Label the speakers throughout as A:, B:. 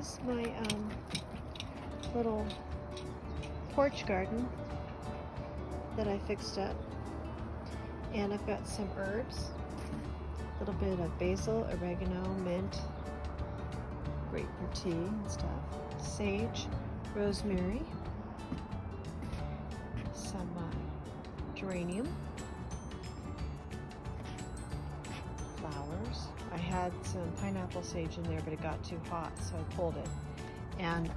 A: is my little porch garden that I fixed up, and I've got some herbs, a little bit of basil, oregano, mint, great for tea and stuff, sage, rosemary, some geranium, flowers. I had some pineapple sage in there, but it got too hot, so I pulled it. And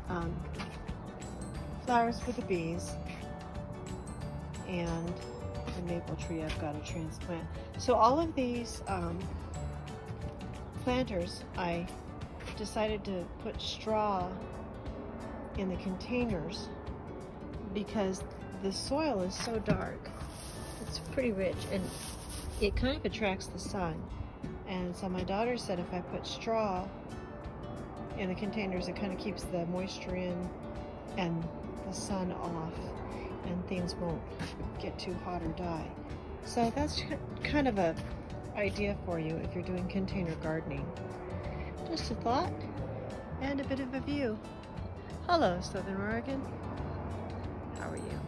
A: flowers for the bees, and the maple tree I've got to transplant. So all of these planters, I decided to put straw in the containers because the soil is so dark. It's pretty rich and it kind of attracts the sun. And so my daughter said if I put straw in the containers, it kind of keeps the moisture in and the sun off, and things won't get too hot or die. So that's kind of a idea for you if you're doing container gardening. Just a thought and a bit of a view. Hello, Southern Oregon. How are you?